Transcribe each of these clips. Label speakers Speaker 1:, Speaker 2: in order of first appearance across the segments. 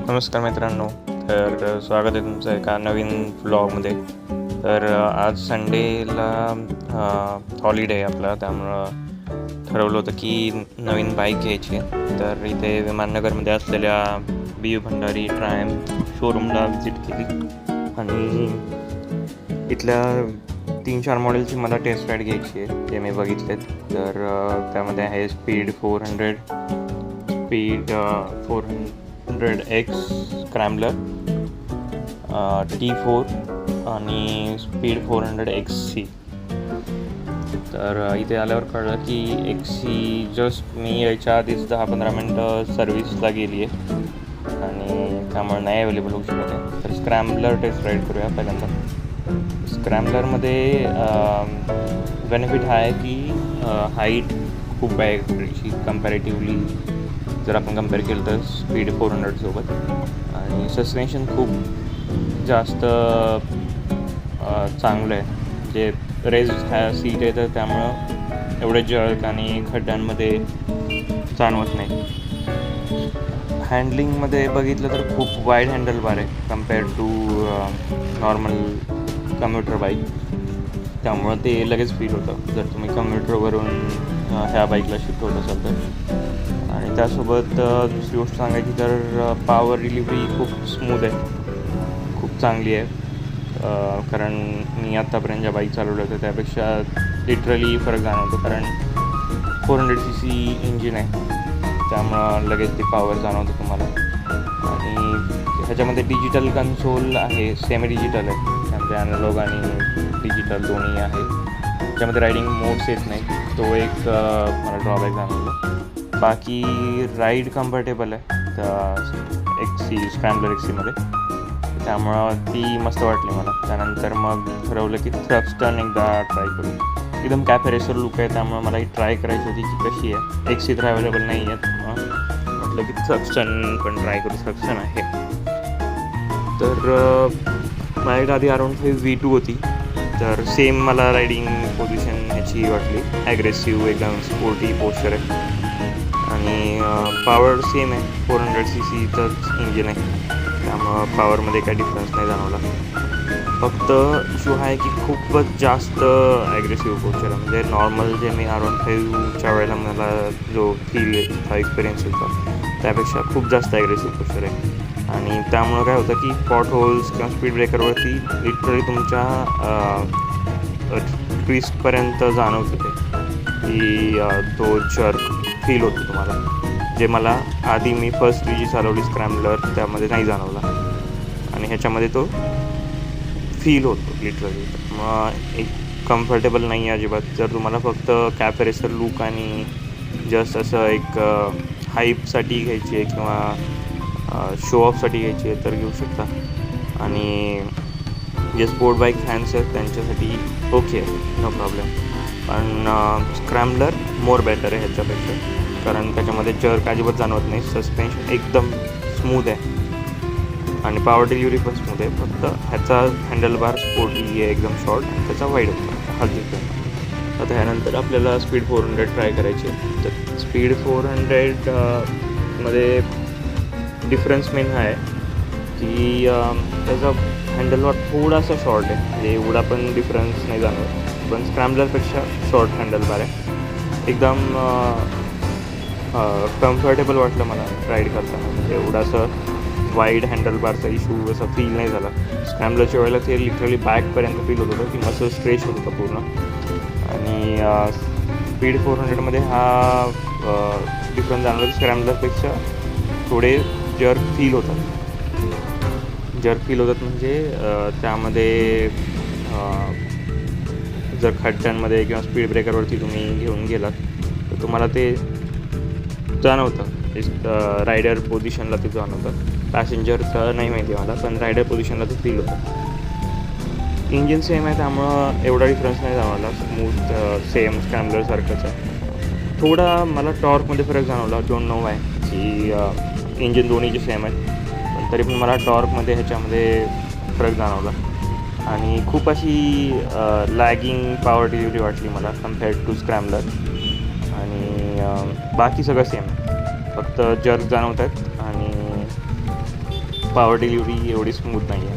Speaker 1: नमस्कार मित्रांनो. तर स्वागत आहे तुमचं एका नवीन व्लॉगमध्ये. तर आज संडेला हॉलिडे आहे आपला, त्यामुळं ठरवलं होतं की नवीन बाईक घ्यायची आहे. तर इथे विमाननगरमध्ये असलेल्या BU भंडारी ट्रायम्फ शोरूमला व्हिजिट केली आणि इथल्या 3-4 मॉडेलची मला टेस्ट राईड घ्यायची आहे, ते मी बघितलेत. तर त्यामध्ये आहे स्पीड 400, स्पीड 400X स्क्रॅम्बलर, T4 आणि स्पीड 400XC. तर इथे आल्यावर कळलं की XC जस्ट मी यायच्या आधीच 10-15 मिनटं सर्व्हिसला गेली आहे आणि त्यामुळे नाही अवेलेबल होऊ शकत आहे. तर स्क्रॅम्बलर टेस्ट राईड करूया पहिल्यांदा. स्क्रॅम्बलरमध्ये बेनिफिट हा आहे की हाईट खूप आहे गाडीची कम्पॅरेटिव्हली, जर आपण कम्पेअर केलं तर स्पीड 400सोबत. आणि सस्पेन्शन खूप जास्त चांगलं आहे, जे रेज सीट आहे तर त्यामुळं एवढे जळक आणि खड्ड्यांमध्ये जाणवत नाही. हँडलिंगमध्ये बघितलं तर खूप वाईड हँडल बार आहे compare to normal commuter bike, त्यामुळं ते लगेच फील होतं जर तुम्ही कम्प्युटरवरून ह्या बाईकला शिफ्ट होत असाल तर. आणि त्यासोबत दुसरी गोष्ट सांगायची तर पॉवर डिलिव्हरी खूप स्मूथ आहे, खूप चांगली आहे. कारण मी आत्तापर्यंत ज्या बाईक चालवल्या होत्या त्यापेक्षा लिटरली फरक जाणवतो, कारण 400cc इंजिन आहे त्यामुळं लगेच ती पॉवर जाणवतं तुम्हाला. आणि ह्याच्यामध्ये डिजिटल कन्सोल आहे, सेमी डिजिटल आहे, त्यामध्ये ॲनालॉग आणि डिजिटल दोन्ही आहे. त्याच्यामध्ये रायडिंग मोड्स येत नाही, तो एक मला ड्रॉबॅक जाणवलं. बाकी राईड कम्फर्टेबल आहे त्या स्क्रॅम्बलर XCमध्ये, त्यामुळं ती मस्त वाटली मला. त्यानंतर मग ठरवलं की थ्रस्टन एकदा ट्राय करू. एकदम कॅफे रेसर लुक आहे त्यामुळे मला ही ट्राय करायची होती की कशी आहे. XC तर अवेलेबल नाही आहे, म्हटलं की थ्रस्टन पण ट्राय करू. थ्रस्टन आहे. तर माझ्याकडे आधी अराउंड 5 V2 होती, तर सेम मला रायडिंग पोझिशन ह्याची वाटली. ॲग्रेसिव्ह एकदम स्पोर्टी पोस्चर आहे आणि पॉवर सेम आहे. 400cc इंजिन आहे त्यामुळं पॉवरमध्ये काही डिफरन्स नाही जाणवला. फक्त इशू आहे की खूपच जास्त ॲग्रेसिव्ह पोस्चर आहे. म्हणजे नॉर्मल जे मी अराउंड 5च्या वेळेला मला जो हा एक्सपिरियन्स होता त्यापेक्षा खूप जास्त ॲग्रेसिव्ह पोस्चर आहे. आणि त्यामुळं काय होतं की पॉट होल्स किंवा स्पीड ब्रेकरवरती लिटरली तुमच्या ट्विस्टपर्यंत जाणवतं ते की तो जर्क फील होतो तुम्हाला, जे मला आधी मी फर्स्ट जी चालवली स्क्रॅम्बलर त्यामध्ये नाही जाणवला आणि ह्याच्यामध्ये तो फील होतो लिटरली. मग एक कम्फर्टेबल नाही आहे अजिबात. जर तुम्हाला फक्त कॅफे रेसर लुक आणि जस्ट असं एक हाईपसाठी घ्यायची आहे किंवा शो ऑफसाठी घ्यायची आहे तर घेऊ शकता. आणि जे स्पोर्ट बाईक फॅन्स आहेत त्यांच्यासाठी ओके आहे, नो प्रॉब्लेम. पण स्क्रॅम्बलर मोर बेटर आहे ह्याच्यापेक्षा, कारण त्याच्यामध्ये जर्क अजिबात जाणवत नाही. सस्पेन्शन एकदम स्मूथ आहे आणि पॉवर डिलिव्हरी पण स्मूथ आहे. फक्त ह्याचा हँडल बार स्पोर्टी आहे, एकदम शॉर्ट, आणि त्याचा वाईड होता हा डिफरन्स. आता ह्यानंतर आपल्याला स्पीड 400 ट्राय करायची आहे. तर स्पीड 400 मध्ये डिफरन्स मेन हा आहे की त्याचा हँडल बार थोडासा शॉर्ट आहे, म्हणजे एवढा पण डिफरन्स नाही जाणवत. पण स्क्रॅम्बलरपेक्षा शॉर्ट हँडल बार आहे. एकदम कम्फर्टेबल वाटलं मला राईड करताना. म्हणजे एवढासं वाईड हँडलबारचा इशू असा फील नाही झाला. स्क्रॅम्बलरच्या वेळेला ते लिटरली बॅकपर्यंत फील होत होतं की मसल स्ट्रेच होत होता पूर्ण. आणि स्पीड 400मध्ये हा डिफरन्स जाणवला की स्क्रॅम्बलरपेक्षा थोडे जर्क फील होतात. जर्क फील होतात म्हणजे त्यामध्ये जर खड्ड्यांमध्ये किंवा स्पीड ब्रेकरवरती तुम्ही घेऊन गेलात तर तुम्हाला ते जाणवतं. रायडर पोझिशनला ते जाणवतं. पॅसेंजरचं नाही माहिती मला, पण रायडर पोझिशनला ते फील होतं. इंजिन सेम आहे त्यामुळं एवढा डिफरन्स नाही जाणवला. स्मूथ सेम स्क्रॅम्बलरसारखंच आहे. थोडा मला टॉर्कमध्ये फरक जाणवला. डोंट नो वाय की इंजिन दोन्हीचे सेम आहेत, पण तरी पण मला टॉर्कमध्ये ह्याच्यामध्ये फरक जाणवला. आणि खूप अशी लॅगिंग पॉवर डिलिव्हरी वाटली मला कम्पेअर्ड टू स्क्रॅम्बलर. आणि बाकी सगळं सेम आहे, फक्त जर्क जाणवत आहेत आणि पॉवर डिलिव्हरी एवढी स्मूथ नाही आहे.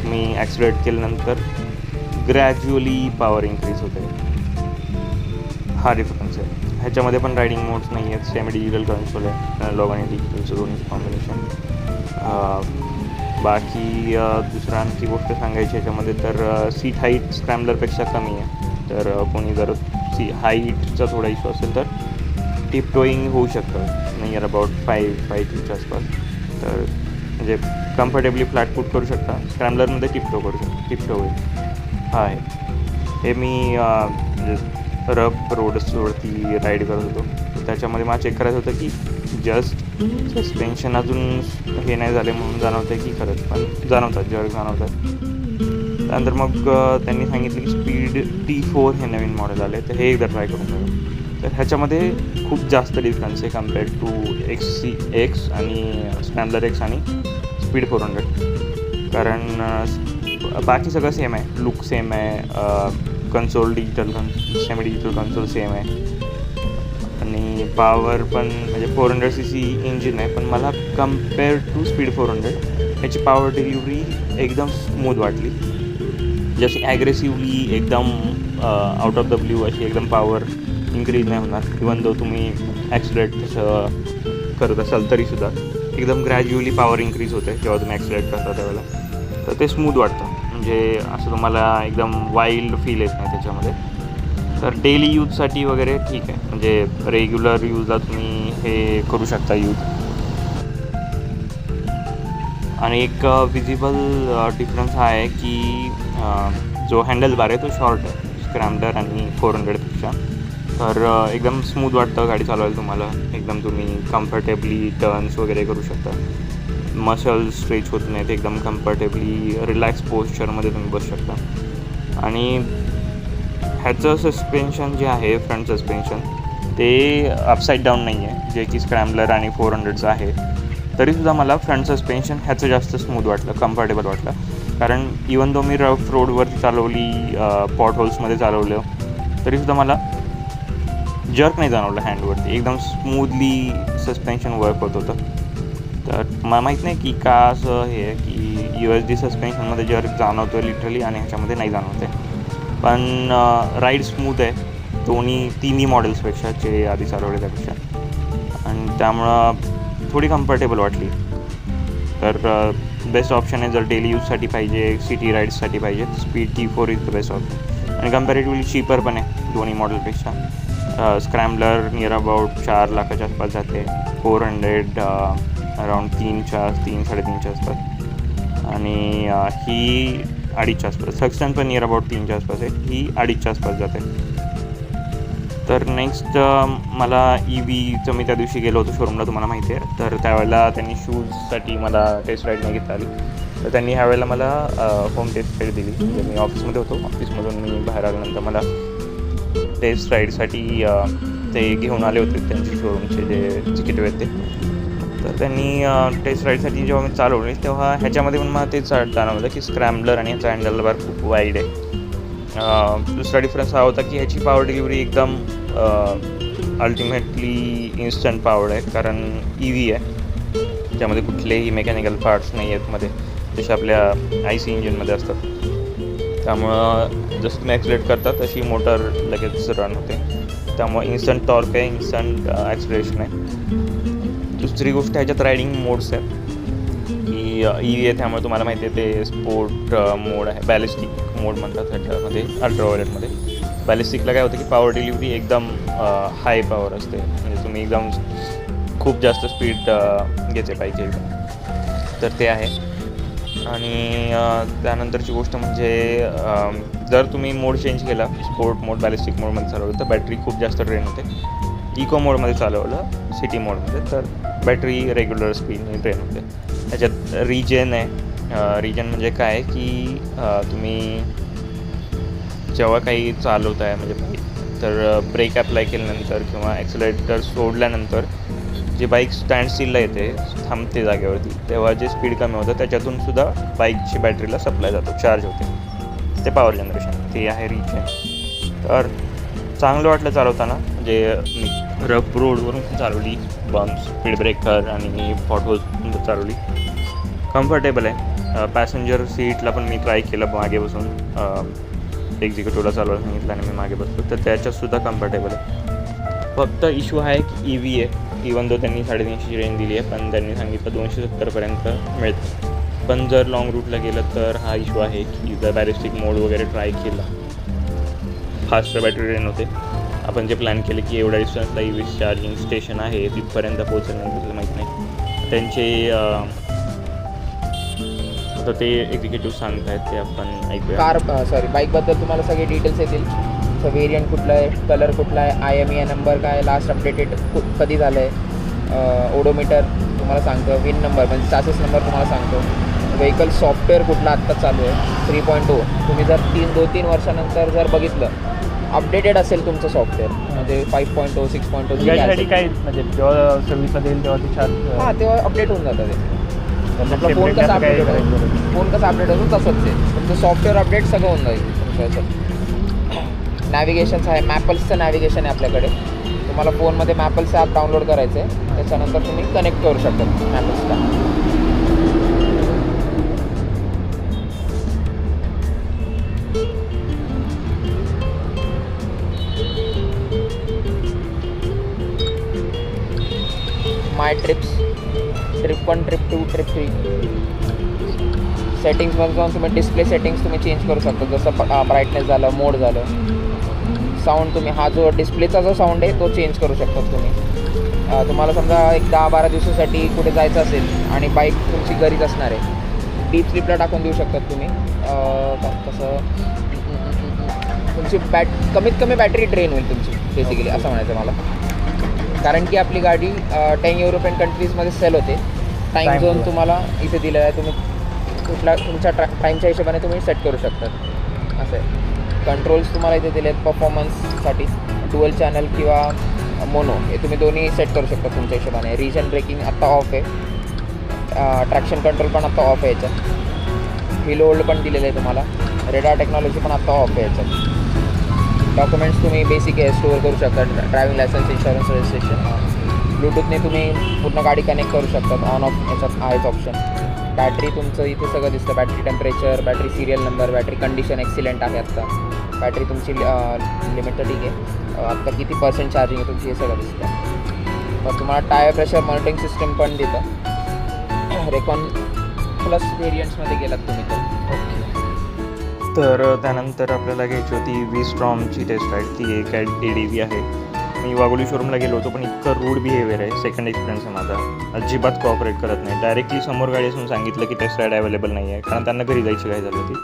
Speaker 1: तुम्ही ॲक्सिलेट केल्यानंतर ग्रॅज्युअली पॉवर इन्क्रीज होते, हा डिफरन्स आहे. ह्याच्यामध्ये पण रायडिंग मोड्स नाही आहेत, सेमी डिजिटल कन्सोल आहे, अॅनालॉग आणि डिजिटलचं दोन्ही कॉम्बिनेशन. बाकी दुसरं आणखी गोष्ट सांगायची ह्याच्यामध्ये तर सीट हाईट स्क्रॅम्बलरपेक्षा कमी आहे. तर कोणी जर हाईटचा थोडा इश्यू असेल तर टिप टोईंग होऊ शकतं नियर अबाउट 5'2" आसपास. तर म्हणजे कम्फर्टेबली फ्लॅट फूट करू शकता. स्क्रॅम्बलरमध्ये टिपटो करू शकता, टिपटो होईल. हा आहे. हे मी म्हणजे रफ रोड्सवरती राईड करत होतो, तर त्याच्यामध्ये मला चेक करायचं होतं की जस्ट सस्पेन्शन अजून हे नाही झाले म्हणून जाणवतं आहे की खरंच, पण जाणवतात, जर्क जाणवतात. त्यानंतर मग त्यांनी सांगितलं की स्पीड T4 हे नवीन मॉडेल आले, तर हे एकदा ट्राय करून बघा. तर ह्याच्यामध्ये खूप जास्त डिफरन्स आहे कम्पेअर्ड टू XC आणि स्क्रॅम्बलर X आणि स्पीड 400. कारण बाकी सगळं सेम आहे, लुक सेम आहे, console semi digital console same आहे आणि पॉवर पण म्हणजे 400cc इंजिन आहे. पण मला कम्पेअर टू स्पीड 400 याची पॉवर डिलिव्हरी एकदम स्मूथ वाटली. जशी ॲग्रेसिव्हली एकदम आउट ऑफ द ब्ल्यू अशी एकदम पॉवर इन्क्रीज नाही होणार. इवन दो तुम्ही ॲक्सिलेट करत असाल तरीसुद्धा एकदम ग्रॅज्युअली पॉवर इन्क्रीज होते जेव्हा तुम्ही ॲक्सिलेट करता त्यावेळेला. तर ते स्मूथ वाटतं, म्हणजे असं तुम्हाला एकदम वाईल्ड फील येत नाही त्याच्यामध्ये. तर डेली यूजसाठी वगैरे ठीक आहे, म्हणजे रेग्युलर यूजला तुम्ही हे करू शकता यूज. आणि एक विजिबल डिफरन्स हा आहे की जो हँडल बार आहे तो शॉर्ट आहे स्क्रॅम्बलर आणि 400पेक्षा. तर एकदम स्मूथ वाटतं गाडी चालवायला तुम्हाला. एकदम तुम्ही कम्फर्टेबली टर्न्स वगैरे करू शकता, मसल स्ट्रेच होत नाहीत, एकदम कम्फर्टेबली रिलॅक्स पोस्चरमध्ये तुम्ही बसू शकता. आणि ह्याचं सस्पेन्शन जे आहे फ्रंट सस्पेन्शन ते अपसाईड डाऊन नाही आहे, जे की स्क्रॅम्बलर आणि 400चं आहे. तरीसुद्धा मला फ्रंट सस्पेन्शन ह्याचं जास्त स्मूथ वाटलं, कम्फर्टेबल वाटलं. कारण इवन दो मी रफ रोडवरती चालवली, पॉट होल्समध्ये चालवलं, तरीसुद्धा मला जर्क नाही जाणवलं हँडवरती. एकदम स्मूथली सस्पेन्शन वर्क होत होतं. तर मला माहीत नाही की का असं हे आहे की USD सस्पेन्शनमध्ये जर्क जाणवतो लिटरली आणि ह्याच्यामध्ये नाही जाणवत आहे. पण राईड स्मूथ आहे तिन्ही मॉडेल्सपेक्षा जे आधी चालवले त्यापेक्षा, आणि त्यामुळं थोडी कम्फर्टेबल वाटली. तर बेस्ट ऑप्शन आहे जर डेली यूजसाठी पाहिजे, सिटी राईड्ससाठी पाहिजे, speed T4 is the best option. आणि कम्पॅरेटिव्हली चीपर पण आहे दोन्ही मॉडेलपेक्षा. स्क्रॅम्बलर नियर अबाउट 4 लाखाच्या आसपास जाते, 400 अराउंड 3-3.5च्या आसपास, आणि ही 2.5च्या आसपास. सक्सन पण नियर अबाउट 3च्या आसपास आहे, ही 2.5च्या आसपास जाते. तर नेक्स्ट मला EVचं मी त्या दिवशी गेलो होतो शोरूमला, तुम्हाला माहिती आहे. तर त्यावेळेला त्यांनी शूजसाठी मला टेस्ट राईड नाही घेता आली, तर त्यांनी ह्यावेळेला मला होम टेस्ट राईड दिली. म्हणजे मी ऑफिसमध्ये होतो, ऑफिसमधून मी बाहेर आल्यानंतर मला टेस्ट राईडसाठी ते घेऊन आले होते त्यांचे शोरूमचे जे तिकीट आहेत ते. तर त्यांनी टेस्ट राईडसाठी जेव्हा मी चालवली तेव्हा ह्याच्यामध्ये पण मला तेच जाणवलं की स्क्रॅम्बलर आणि ह्याचा हँडल बार खूप वाईड आहे. दुसरा डिफरन्स हा होता की ह्याची पॉवर डिलिव्हरी एकदम अल्टिमेटली इन्स्टंट पॉवर आहे, कारण EV आहे, त्यामध्ये कुठलेही मेकॅनिकल पार्ट्स नाही आहेत मध्ये, जसे आपल्या IC इंजिनमध्ये असतात. त्यामुळं जसं तुम्ही ॲक्सिलेट करता तशी मोटर लगेच रन होते. त्यामुळे इन्स्टंट टॉर्क आहे, इन्स्टंट ॲक्सिलेशन आहे. दुसरी गोष्ट ह्याच्यात रायडिंग मोड्स आहेत की EV आहे, त्यामुळे तुम्हाला माहिती आहे ते स्पोर्ट मोड आहे, बॅलिस्टिक मोड म्हणतात ह्याच्यामध्ये, अल्ट्राव्हायोलेटमध्ये. बॅलिस्टिकला काय होतं की पॉवर डिलिव्हरी एकदम हाय पॉवर असते, म्हणजे तुम्ही एकदम खूप जास्त स्पीड घेते पाहिजे एकदम, तर ते आहे. आणि त्यानंतरची गोष्ट म्हणजे जर तुम्ही मोड चेंज केला, स्पोर्ट मोड बॅलिस्टिक मोडमध्ये चालवलं तर बॅटरी खूप जास्त ड्रेन होते. इको मोडमध्ये चालवलं, सिटी मोडमध्ये, तर बॅटरी रेग्युलर स्पीडने ड्रेन होते. त्याच्यात रिजन आहे. रिजन म्हणजे काय की तुम्ही जेव्हा काही चालवत आहे म्हणजे तर ब्रेक अप्लाय केल्यानंतर किंवा ॲक्सिलेटर सोडल्यानंतर जे बाईक स्टँड स्टिलला येते, थांबते जागेवरती, तेव्हा जे स्पीड कमी होतं त्याच्यातून सुद्धा बाईकची बॅटरीला सप्लाय जातो, चार्ज होते, ते पॉवर जनरेशन, ते आहे रिजन. तर चांगलं वाटलं चालवताना, म्हणजे मी रफ रोडवरून चालवली, बम्प्स, स्पीड ब्रेकर आणि पॉटहोल्स चालवली. कम्फर्टेबल आहे. पॅसेंजर सीटला पण मी ट्राय केलं मागे बसून, एक्झिक्युटिव्हला चालवायला सांगितलं आणि मी मागे बसलो, तर त्याच्यातसुद्धा कम्फर्टेबल आहे. फक्त इश्यू आहे की EV आहे. इवन दो त्यांनी 350ची रेंज दिली आहे, पण त्यांनी सांगितलं 270पर्यंत मिळतं. पण जर लाँग रूटला गेलं तर हा इश्यू आहे की जर बॅलिस्टिक मोड वगैरे ट्राय केला, फास्ट बॅटरी ड्रेन होते. आपण जे प्लॅन केले की एवढ्या डिस्टन्सला EV चार्जिंग स्टेशन आहे, तिथपर्यंत पोहोचेल नाही तुला माहीत नाही. त्यांचे आता ते एक्झिक्युटिव्ह सांगत आहेत, ते आपण ऐकूया.
Speaker 2: बाईकबद्दल तुम्हाला सगळे डिटेल्स येतील. व्हेरियंट कुठलं आहे, कलर कुठला आहे, IMEI नंबर काय, लास्ट अपडेटेड कधी झालं आहे, ओडोमीटर तुम्हाला सांगतो, विन नंबर म्हणजे चासेस नंबर तुम्हाला सांगतो, व्हेकल सॉफ्टवेअर कुठला आत्ता चालू आहे 3.0. तुम्ही जर 2-3 वर्षानंतर जर बघितलं, अपडेटेड असेल तुमचं सॉफ्टवेअर, म्हणजे 5.0 6.0
Speaker 3: याच्यासाठी काय म्हणजे जेव्हा सर्व्हिसला देईल तेव्हा ती चार्ज
Speaker 2: हां तेव्हा अपडेट होऊन जातं ते. आपला फोन कसा अपडेट होतो, फोन कसा अपडेट होतो तसंच आहे, तुमचं सॉफ्टवेअर अपडेट सगळं होऊन जाईल तुमच्या ह्याच्यात. नॅव्हिगेशन्स आहे, मॅपल्सचं नॅव्हिगेशन आहे आपल्याकडे. तुम्हाला फोनमध्ये मॅपल्स ॲप डाउनलोड करायचं आहे, त्याच्यानंतर तुम्ही कनेक्ट करू शकता मॅपल्सला. माय ट्रिप्स, ट्रिप 1, ट्रिप 2, ट्रिप 3. सेटिंग्समध्ये जाऊन तुम्ही डिस्प्ले सेटिंग्स तुम्ही चेंज करू शकता, जसं ब्राईटनेस झालं, मोड झालं. साऊंड तुम्ही हा जो डिस्प्लेचा जो साऊंड आहे तो चेंज करू शकता तुम्ही. तुम्हाला समजा एक 10-12 दिवसासाठी कुठे जायचं असेल आणि बाईक तुमची घरीच असणार आहे, डीप स्लीपला टाकून देऊ शकतात तुम्ही. कसं तुमची कमीत कमी बॅटरी ड्रेन होईल तुमची, बेसिकली असं म्हणायचं मला. कारण की आपली गाडी 10 युरोपियन कंट्रीजमध्ये सेल होते. टाईम झोन तुम्हाला इथे दिलेला आहे, तुम्ही कुठला तुमच्या टाईमच्या हिशोबाने तुम्ही सेट करू शकतात. असं आहे. कंट्रोल्स तुम्हाला इथे दिले आहेत परफॉर्मन्ससाठी, डुअल चॅनल किंवा मोनो, हे तुम्ही दोन्ही सेट करू शकता तुमच्या हिशोबाने. रिजन ब्रेकिंग आत्ता ऑफ आहे, ट्रॅक्शन कंट्रोल पण आत्ता ऑफ आहे याच्यात. व्हील होल्ड पण दिलेलं आहे तुम्हाला, रेडार टेक्नॉलॉजी पण आत्ता ऑफ आहे याच्यात. डॉक्युमेंट्स तुम्ही बेसिक आहे स्टोअर करू शकता, ड्रायव्हिंग लायसन्स, इन्शुरन्स, रजिस्ट्रेशन. ब्लूटूथने तुम्ही पूर्ण गाडी कनेक्ट करू शकतात, ऑन ऑफ याच्यात आहेच ऑप्शन. बॅटरी तुमचं इथे सगळं दिसतं, battery temperature, battery serial number, battery condition excellent आहे आत्ता, बॅटरी तुमची लिमिट तर ठीक आहे, आत्ता किती % चार्जिंग आहे तुमची हे सगळं दिसतं. पण तुम्हाला टायर प्रेशर मॉनिटरिंग सिस्टम पण देतं. रेकॉन प्लस व्हेरियंट्समध्ये गेलात तुम्ही
Speaker 1: तर त्यानंतर आपल्याला घ्यायची होती V-Stormची टेस्ट राईड. ती एक ADV आहे. मी वाघोली शोरूमला गेलो होतो, पण इतकं रूड बिहेवियर आहे, सेकंड एक्सपिरियन्स आहे माझा. अजिबात कॉपरेट करत नाही. डायरेक्टली समोर गाडी असून सांगितलं की टेस्ट राईड अवेलेबल नाही आहे, कारण त्यांना घरी जायची काय झाली होती.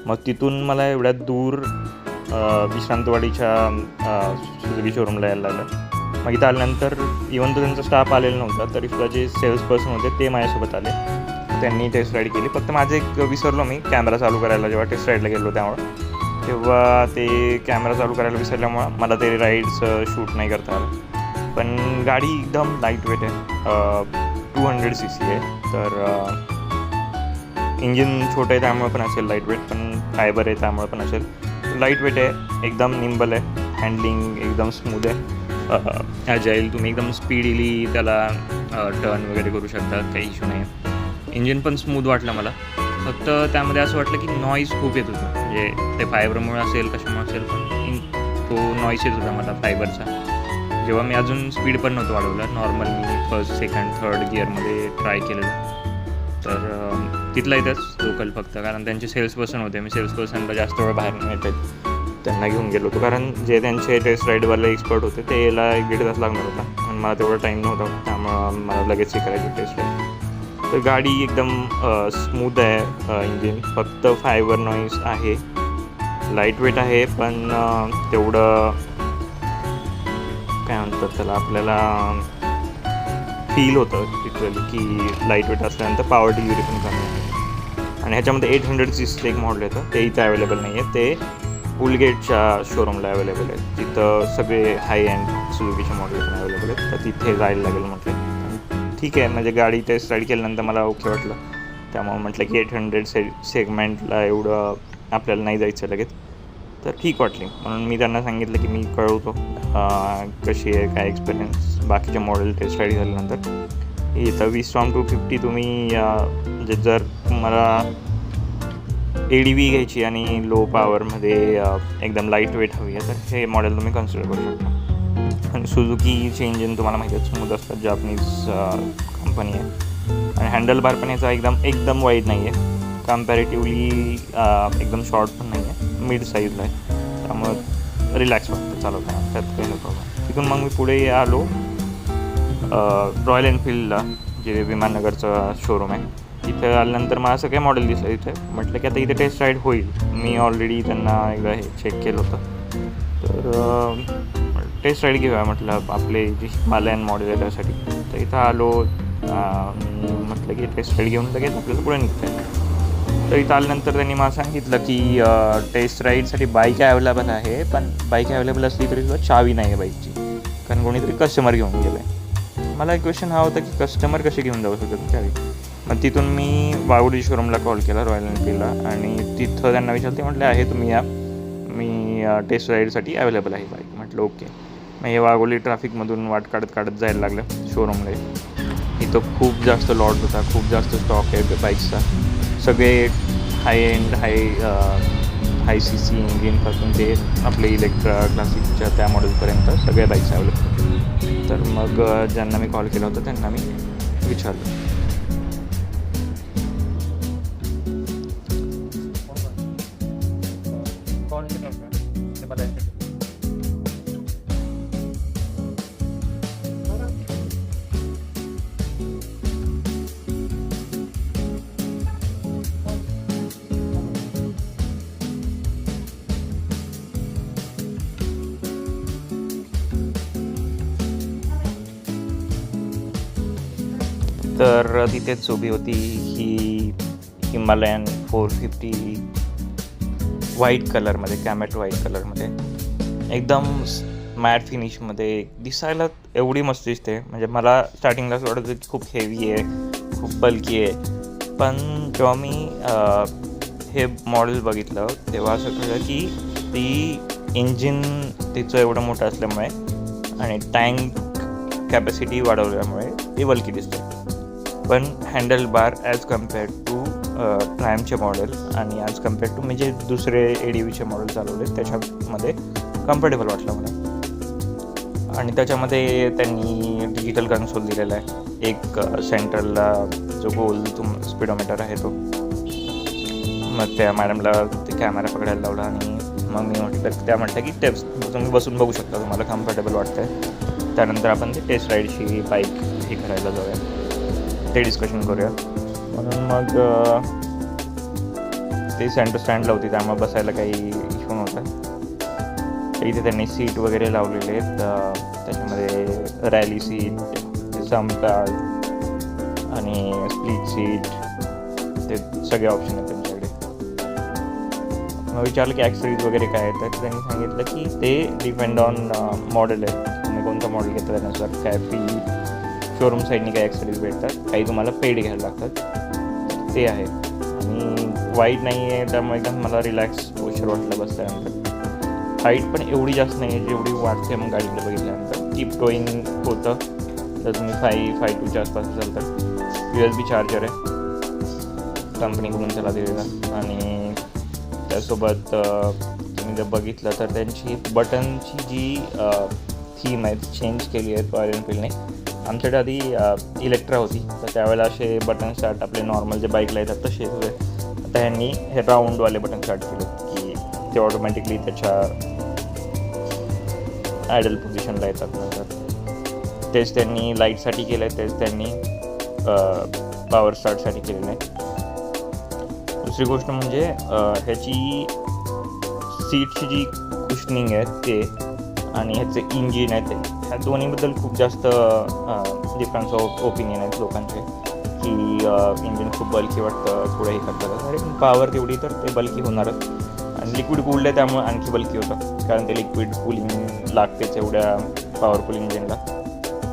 Speaker 1: मग तिथून मला एवढ्या दूर विश्रांतवाडीच्या सुझुकी शोरूमला यायला लागलं. मग इथं आल्यानंतर इवन तो त्यांचा स्टाफ आलेला नव्हता, तरीसुद्धा जे सेल्स पर्सन होते ते माझ्यासोबत आले. त्यांनी टेस्ट राईड केली. फक्त माझं एक विसरलो मी कॅमेरा चालू करायला, जेव्हा टेस्ट राईडला गेलो तेव्हा ते कॅमेरा चालू करायला विसरल्यामुळं मला ते राईड्स शूट नाही करता आलं. पण गाडी एकदम लाईट वेट आहे, 200 cc आहे. तर इंजिन छोटं आहे त्यामुळे पण असेल लाईट वेट, पण फायबर आहे त्यामुळे पण असेल. लाईट वेट आहे, एकदम निम्बल आहे, हँडलिंग एकदम स्मूथ आहे, ॲजाईल. तुम्ही एकदम स्पीडीली त्याला टर्न वगैरे करू शकता, काही इश्यू नाही आहे. इंजिन पण स्मूथ वाटलं मला. फक्त त्यामध्ये असं वाटलं की नॉईज खूप येत होतं, म्हणजे ते फायबरमुळे असेल कशामुळे असेल, पण तो नॉईज येत होता मला फायबरचा. जेव्हा मी अजून स्पीड पण नव्हतं वाढवलं, नॉर्मल मी फर्स्ट, सेकंड, थर्ड गिअरमध्ये ट्राय केलेलं. तर तिथला इथंच लोकल फक्त, कारण त्यांचे सेल्स पर्सन होते. मी सेल्स पर्सनला जास्त वेळ बाहेर नाही येत, त्यांना घेऊन गेलो होतो, कारण जे त्यांचे टेस्ट राईडवाले एक्सपर्ट होते ते याला 1-1.5 तास लागणार होता आणि मला तेवढा टाईम नव्हता, त्यामुळं मला लगेच करायची टेस्ट राईड. तर गाडी एकदम स्मूथ आहे, इंजिन फक्त फायबर नॉईज आहे, लाईट वेट आहे, पण तेवढं काय म्हणतात त्याला, आपल्याला फील होतं लिटरली की लाईट वेट असल्यानंतर पॉवर डिलिव्हरी पण कमी आहे. आणि ह्याच्यामध्ये 800 cc एक मॉडेल येतं, ते इथं अवेलेबल नाही आहे, ते पुलगेटच्या शोरूमला अवेलेबल आहे. तिथं सगळे हाय एंड सुझुकीचे मॉडेल पण अवेलेबल आहेत, तर तिथे जायला लागेल म्हटलं. ठीक आहे, म्हणजे गाडी टेस्ट राईड केल्यानंतर मला ओके वाटलं, त्यामुळे म्हटलं की 800 सेगमेंटला एवढं आपल्याला नाही जायचं लगेच, तर ठीक वाटली. म्हणून मी त्यांना सांगितलं की मी कळवतो कशी आहे काय एक्सपिरियन्स बाकीच्या मॉडेल टेस्ट राईड झाल्यानंतर. इथं विस्टॉम 250 तुम्ही म्हणजे जर तुम्हाला ADV घ्यायची आणि लो पॉवरमध्ये एकदम लाईट वेट हवी आहे तर हे मॉडेल तुम्ही कन्सिडर करू शकता. आणि सुझुकीचे इंजिन तुम्हाला माहिती आहे स्मूथ असतात, जापनीज कंपनी आहे. आणि हँडल बार पण याचा एकदम वाईड नाही आहे, कम्पॅरेटिव्हली एकदम शॉर्ट पण नाही आहे, मिड साईजला आहे. त्यामुळं रिलॅक्स वाटतं चालवताना, त्यात काही नको. तिथून मग मी पुढे आलो रॉयल एनफिल्डला, जे विमाननगरचं शोरूम आहे. तिथं आल्यानंतर मला असं काही मॉडेल दिसलं इथे. म्हटलं की आता इथे टेस्ट राईड होईल. मी ऑलरेडी त्यांना एकदा हे चेक केलं होतं, तर टेस्ट राईड घेऊया म्हटलं आपले जे हिमालयन मॉडेल आहे त्यासाठी. तर इथं आलो, म्हटलं की टेस्ट राईड घेऊन लगेच आपल्याला पुढे निघतं आहे. तर इथं आल्यानंतर त्यांनी मला सांगितलं की टेस्ट राईडसाठी बाईक अवेलेबल आहे, पण बाईक अवेलेबल असली तरी सुद्धा चावी नाही आहे बाईकची, कारण कोणीतरी कस्टमर घेऊन गेलं आहे. मला एक क्वेश्चन हा होता की कस्टमर कसे घेऊन जाऊ शकतात चावी. मग तिथून मी वाघोली शोरूमला कॉल केला रॉयल एनफिल्डला, आणि तिथं त्यांना विचारते, म्हटलं आहे तुम्ही या, मी टेस्ट राईडसाठी अवेलेबल आहे बाईक. म्हटलं ओके. मग हे वाघोली ट्रॅफिकमधून वाट काढत जायला लागलं शोरूमला. इथं खूप जास्त लॉट होता, खूप जास्त स्टॉक आहे बाईक्सचा. सगळे हाय एंड हाय CC इंजिनपासून ते आपले इलेक्ट्रा क्लासिकच्या त्या मॉडेलपर्यंत सगळे बाईक्स अवेलेबल. तर मग ज्यांना मी कॉल केला होता त्यांना मी विचारलं. तर तिथेच उभी होती ही हिमालयन 450 व्हाईट कलरमध्ये, कॅमेट व्हाईट कलरमध्ये, एकदम मॅट फिनिशमध्ये. दिसायला एवढी मस्त दिसते, म्हणजे मला स्टार्टिंगलाच वाटत होतं की खूप हेवी आहे, खूप बल्की आहे. पण जेव्हा मी हे मॉडेल बघितलं तेव्हा असं कळलं की ती इंजिन तिचं एवढं मोठं असल्यामुळे आणि टँक कॅपॅसिटी वाढवल्यामुळे ती बल्की दिसते. पण handle bar as compared to ट्रायमचे मॉडेल आणि ॲज कम्पेअर्ड टू मी जे दुसरे ADVचे मॉडेल चालवले त्याच्यामध्ये कम्फर्टेबल वाटलं मला. आणि त्याच्यामध्ये त्यांनी डिजिटल कन्सोल दिलेला आहे. एक सेंट्रलला जो गोल स्पीडोमीटर आहे तो. मग त्या मॅडमला ते कॅमेरा पकडायला लावला आणि मग मी म्हटलं, त्या म्हटलं की टेप्स तुम्ही बसून बघू शकता, तुम्हाला कम्फर्टेबल वाटतं आहे. त्यानंतर आपण ते टेस्ट राईडची बाईक हे करायला जाऊया, ते डिस्कशन करूया. म्हणून मग ते सेंटर स्टँडला होती त्यामुळे बसायला काही इश्यू नव्हता. इथे त्यांनी सीट वगैरे लावलेले आहेत, त्याच्यामध्ये रॅली सीट, समपॅड आणि स्प्लिट सीट, ते सगळे ऑप्शन आहेत त्यांच्याकडे. मग विचारलं की ॲक्सेसरीज वगैरे काय आहेत, तर त्यांनी सांगितलं की ते डिपेंड ऑन मॉडेल आहे, तुम्ही कोणतं मॉडेल घेता त्यानुसार काय फी शोरूम साईडनी काही ॲक्सेसरीज भेटतात, काही तुम्हाला पेड घ्यायला लागतात, ते आहे. आणि वाईट नाही आहे त्यामुळे एकदम मला रिलॅक्स पोश्चर वाटलं बसल्यानंतर. हाईट पण एवढी जास्त नाही आहे जेवढी वाटते मग गाडीकडे बघितल्यानंतर. कीप टोईंग होतं, तर तुम्ही 5.2च्या आसपास असाल तर. USB चार्जर आहे कंपनीकडून त्याला दिलेला. आणि त्यासोबत तुम्ही जर बघितलं तर त्यांची बटनची जी थीम आहे ती चेंज केली आहे रॉयल एनफिल्डने. आमच्याकडे आधी इलेक्ट्रा होती, तर त्यावेळेला असे बटन स्टार्ट आपले नॉर्मल जे बाईकला येतात तसे होते. आता ह्यांनी हे राऊंडवाले बटन स्टार्ट केले की ते ऑटोमॅटिकली त्याच्या आयडल पोझिशनला येतात. नंतर तेच त्यांनी लाईटसाठी केलं आहे, तेच त्यांनी पॉवर स्टार्टसाठी केलेलं आहे. दुसरी गोष्ट म्हणजे ह्याची सीटची जी कुशनिंग आहे ते आणि ह्याचे इंजिन आहे ते, ह्या दोन्हीबद्दल खूप जास्त डिफरन्स ऑफ ओपिनियन आहेत लोकांचे की इंजिन खूप बल्की वाटतं, पुढे हे करतात. अरे पण पॉवर तेवढी तर ते बल्की होणारच. आणि लिक्विड कूल्ड आहे त्यामुळे आणखी बल्की होतं, कारण ते लिक्विड कूलिंग लागतेच एवढ्या पॉवरफुल इंजिनला.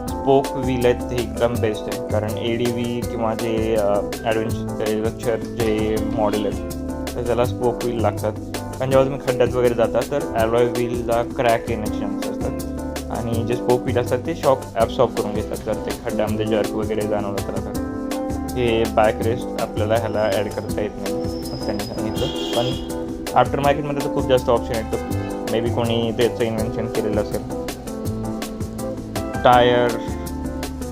Speaker 1: स्पोक व्हील आहेत ते एकदम बेस्ट आहे, कारण ADV किंवा जे ॲडव्हेंचर जे मॉडेल आहेत तर त्याला स्पोक व्हील लागतात. कारण जेव्हा तुम्ही खड्ड्यात वगैरे जाता तर ॲलॉय व्हीलला क्रॅक येण्याचे चान्सेस असतात. आणि आणि जे स्पोक व्हील असतात ते शॉक ॲब्सॉर्ब करून घेतात जर ते खड्ड्यामध्ये जर्क वगैरे जाणवलं तर आता हे बॅक रेस्ट आपल्याला ह्याला ॲड करता येत नाही असं त्यांनी सांगितलं. पण आफ्टर मार्केटमध्ये तर खूप जास्त ऑप्शन आहेत, तर मे बी कोणी त्याचं इन्व्हेन्शन केलेलं असेल. टायर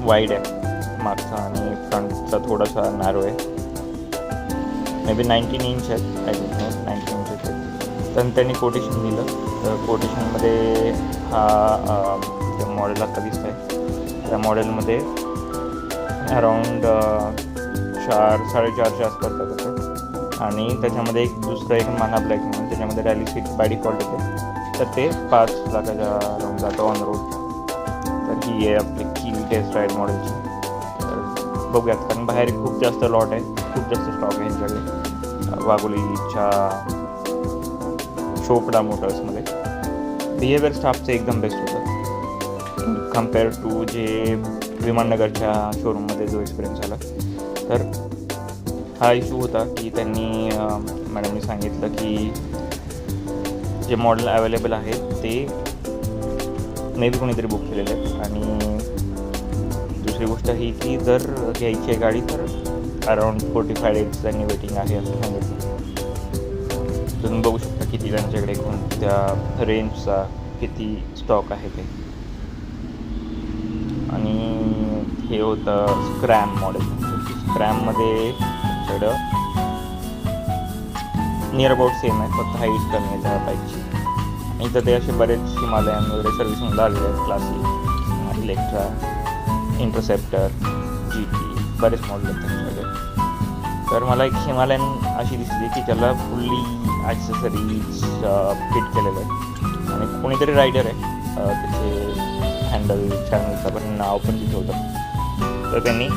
Speaker 1: वाईड आहे मागचा आणि फ्रंटचा थोडासा नॅरो आहे. मे बी 19 इंच आहेत, आय थिंक 19 इंचेस आहेत. तर त्यांनी कोटेशन दिलं, तर कोटेशनमध्ये हा जो मॉडेल आता दिसत आहे त्या मॉडेलमध्ये अराऊंड 4-4.5च्या आसपास जात होते. आणि त्याच्यामध्ये एक दुसरं एक माना ब्लॅक म्हणून त्याच्यामध्ये रॅली सीट बाय डिफॉल्ट होते, तर ते 5 लाखाच्या अराऊंड जातं ऑन रोड. तर ही आहे आपली की टेस्ट राईड मॉडेलची. तर बघूयात, कारण बाहेर खूप जास्त लॉट आहे, खूप जास्त स्टॉक आहे यांच्याकडे वाघोलीच्या चोपडा मोटर्समध्ये. बिहेवियर स्टाफचं एकदम बेस्ट होतं कम्पेअर टू जे विमाननगरच्या शोरूममध्ये जो एक्सपिरियन्स आला. तर हा इश्यू होता की त्यांनी मॅडमनी सांगितलं की जे मॉडेल अवेलेबल आहेत ते मे बी कोणीतरी बुक केलेले आहेत. आणि दुसरी गोष्ट ही की जर घ्यायची आहे गाडी तर अराऊंड 45 डेज त्यांनी वेटिंग आहे असं सांगितलं. तुम्ही बघू शकता किती त्यांच्याकडे कोणत्या रेंजचा किती स्टॉक आहे ते. आणि हे होतं स्क्रॅम मॉडेल. स्क्रॅममध्ये सगळं नियर अबाउट सेम आहे, फक्त हाईट कमी आहे त्या बाईकची. आणि तर ते असे बरेच हिमालयन वगैरे सर्व्हिसिंगला आलेले आहेत, क्लासिक, इलेक्ट्रा, इंटरसेप्टर, GT, बरेच मॉडेल आहेत त्यांच्याकडे. तर मला एक हिमालयन अशी दिसली की त्याला फुल्ली ॲक्सेसरीज फिट केलेलं आहे. आणि कोणीतरी रायडर आहे, त्याचे हँडल चॅनलचं पण नाव पण तिथे होतं. तर त्यांनी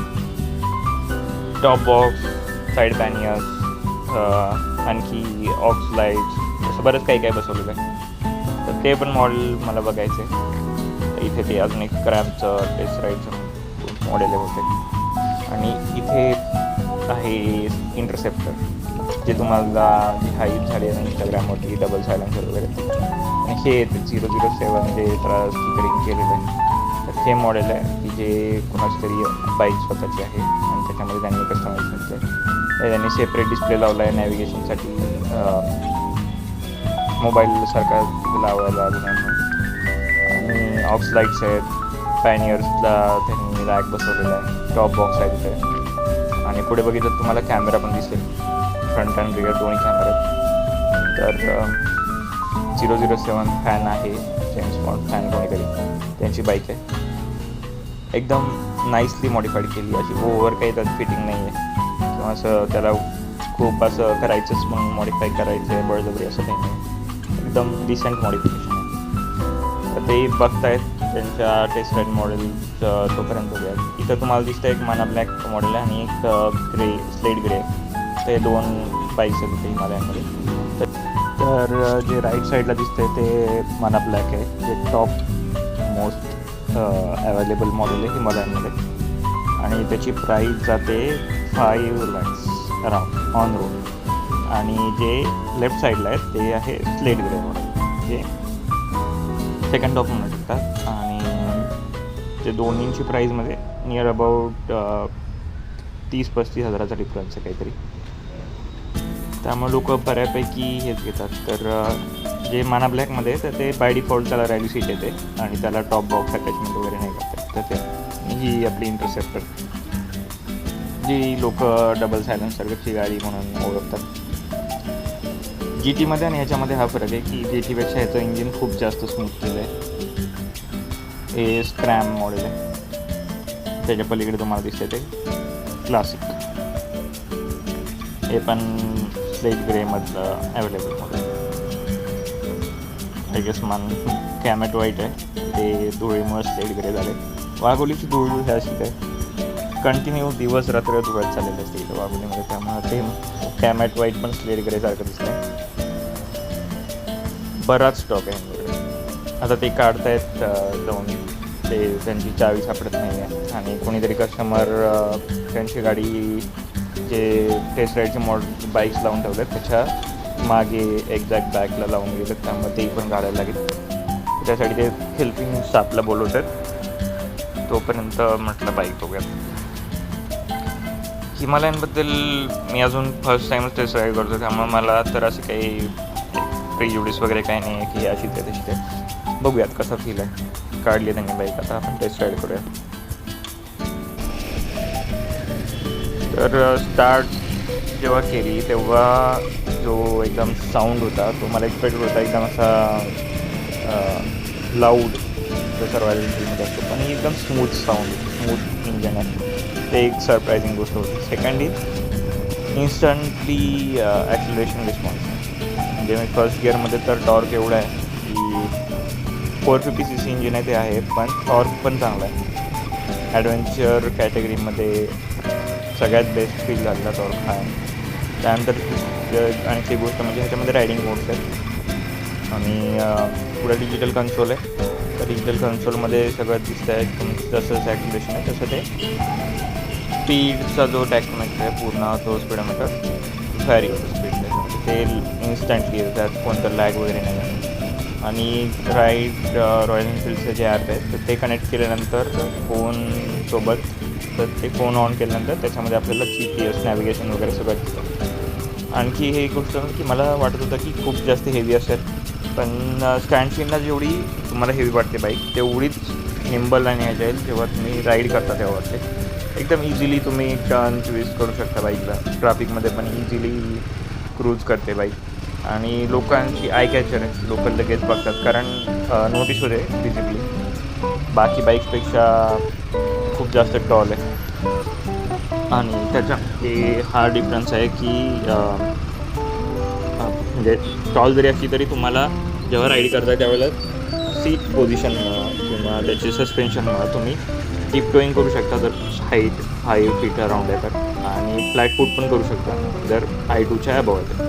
Speaker 1: टॉप बॉक्स, साईड पॅनियर्स, आणखी ऑक्स लाईट्स असं बरंच काही काय बसवलेलं आहे. तर ते पण मॉडेल मला बघायचं आहे. इथे ते अजून एक क्रॅमचं टेस्ट राईडचं मॉडेल होते. आणि इथे आहे इंटरसेप्टर, जे तुम्हाला जी हाईट झाली आहे इंस्टाग्रामवरती डबल सायलेन्सर वगैरे. आणि हे 007 जे त्याला स्टिकरिंग केलेलं आहे. तर हे मॉडेल आहे की जे कोणाची तरी बाईक स्वतःची आहे आणि त्याच्यामध्ये त्यांनी कस्टमाइज केलं आहे. त्यांनी सेपरेट डिस्प्ले लावला आहे नॅव्हिगेशनसाठी, मोबाईलसारखा लावायला म्हणून. आणि ऑक्स लाईट्स आहेत, पॅनियर्सला त्यांनी रॅक बसवलेला आहे, टॉप बॉक्स आहे तिथे. आणि पुढे बघितलं तुम्हाला कॅमेरा पण दिसेल, फ्रंट अँड रिअर दोन्ही कॅमेरे. तर 007 फॅन आहे, जेम्स बॉन्ड फॅन कोणीतरी, त्यांची बाईक आहे. एकदम नाईसली मॉडिफाईड केली, अशी ओव्हर काही त्यात फिटिंग नाही आहे किंवा असं त्याला खूप असं करायचंच म्हणून मॉडिफाय करायचं आहे बळजबरी असं काही नाही. एकदम डिसेंट मॉडिफिकेशन आहे. तर ते बघतायत त्यांच्या टेस्ट राईड मॉडेल तोपर्यंत बघूया. इथं तुम्हाला दिसतं एक माना ब्लॅक मॉडेल आहे आणि एक ग्रे, स्लेट ग्रे. ते 2 बाईक्स आहेत इथे हिमालयनमध्ये. तर जे राईट साईडला दिसतंय ते माना ब्लॅक आहे, जे टॉप मोस्ट अवेलेबल मॉडेल आहे हिमालयनमध्ये. आणि त्याची प्राईस जाते 5 lakhs अराउंड ऑन रोड. आणि जे लेफ्ट साईडला आहे ते आहे स्लेट ग्रे मॉडेल, जे सेकंड टॉप म्हणू शकतात. आणि ते दोन्हींची प्राईजमध्ये नियर अबाउट 30-35 हजाराचा डिफरन्स आहे काहीतरी. त्यामुळे लोक बऱ्यापैकी हेच घेतात. तर जे माना ब्लॅकमध्ये तर ते बाय डिफॉल्ट त्याला रॅली सीट येते आणि त्याला टॉप बॉक्स अटॅचमेंट वगैरे नाही करतात. तर ते ही आपली इंटरसेप्टर, जी लोक डबल सायलेन्सरची गाडी म्हणून ओळखतात. GTमध्ये आणि ह्याच्यामध्ये हा फरक आहे की GTपेक्षा ह्याचं इंजिन खूप जास्त स्मूथ केलं आहे. हे स्क्रॅम मॉडेल आहे. त्याच्या पलीकडे तुम्हाला दिसते ते क्लासिक, हे पण स्लेट ग्रेमधलं available model. I guess comet white आहे, ते धुळीमुळे स्लेट ग्रे झाले. वाघोलीची धूळ ह्या अशीच आहे, कंटिन्यू दिवस रात्र धुळत चाललेलं असते इथं वाघोलीमध्ये. त्यामुळे ते कॅमेट व्हाईट पण स्लेट ग्रेसारखं दिसतं. बराच स्टॉक आहे यांच्याकडे. आता ते काढतायत जाऊन, ते त्यांची चावी सापडत नाही आहे. आणि कोणीतरी कस्टमर त्यांची गाडी जे टेस्ट राईडचे बाईक्स लावून ठेवल्यात त्याच्या मागे एक्झॅक्ट बॅकला लावून गेलं, त्यामुळे तेही पण काढायला लागेल. त्यासाठी ते हेल्पिंग स्टाफला बोलवतात. तोपर्यंत म्हटलं बाईक बघूयात. हिमालयनबद्दल मी अजून फर्स्ट टाईमच टेस्ट राईड करतो, त्यामुळे मला तर असं काही प्रिज्युडिस वगैरे काही नाही आहे की अशीच आहे तशी आहे. बघूयात कसा फील आहे. काढली त्यांनी बाईक, आता आपण टेस्ट राईड करूया. तर स्टार्ट जेव्हा केली तेव्हा जो एकदम साऊंड होता तो मला एक्सपेक्ट होता एकदम असा लाऊड जसं रॉयल एनफिल्डमध्ये असतो, पण एकदम स्मूथ इंजन आहे. ते एक सरप्रायझिंग गोष्ट होती. Second is instantly acceleration response. म्हणजे मी फर्स्ट गिअरमध्ये तर टॉर्क एवढा आहे की 450cc इंजिन आहे ते आहे, पण टॉर्क पण चांगला आहे. ॲडव्हेंचर कॅटेगरीमध्ये सगळ्यात बेस्ट फील झालेला टॉर्क हा आहे. त्यानंतर आणखी गोष्ट म्हणजे ह्याच्यामध्ये रायडिंग मोड्स आहेत आणि पुढे डिजिटल कन्सोल आहे. तर डिजिटल कन्सोलमध्ये सगळं दिसतं आहे की जसं ॲक्टिवेशन आहे तसं ते स्पीडचा जो टॅक्सोमीटर आहे पूर्ण तो स्पीडोमीटर व्हॅरी होतो स्पीड ते इन्स्टंटली त्यात कोणतं लॅग वगैरे नाही आहे. आणि रॉयल एनफिल्डचे जे ॲप आहेत तर ते कनेक्ट केल्यानंतर फोनसोबत तर ते फोन ऑन केल्यानंतर त्याच्यामध्ये आपल्याला GPS नॅव्हिगेशन वगैरे सगळं दिसतं. आणखी हे एक गोष्ट की मला वाटत होतं की खूप जास्त हेवी असेल, पण स्टँडशिनला जेवढी तुम्हाला हेवी वाटते बाईक तेवढीच निंबल आणि ॲजाईल जेव्हा तुम्ही राईड करता तेव्हा वाटते. एकदम इझिली तुम्ही टर्न चूज करू शकता बाईकला. ट्रॅफिकमध्ये पण इझिली क्रूज करते बाईक. आणि लोकांची आय कॅचर आहे, लोक लगेच बघतात कारण नोटीस होते विजिबली. बाकी बाईक्सपेक्षा खूप जास्त टॉल आहे. आणि त्याच्या हा डिफरन्स आहे की म्हणजे टॉल जरी असली तरी तुम्हाला जेव्हा राईड करता त्यावेळेला सीट पोझिशनमुळं किंवा त्याचे सस्पेन्शनमुळं तुम्ही टिप टोईंग करू शकता जर हाईट 5 feet अराऊंड आहे तर. आणि फ्लॅट फूट पण करू शकता जर I2च्या अबाव आहे.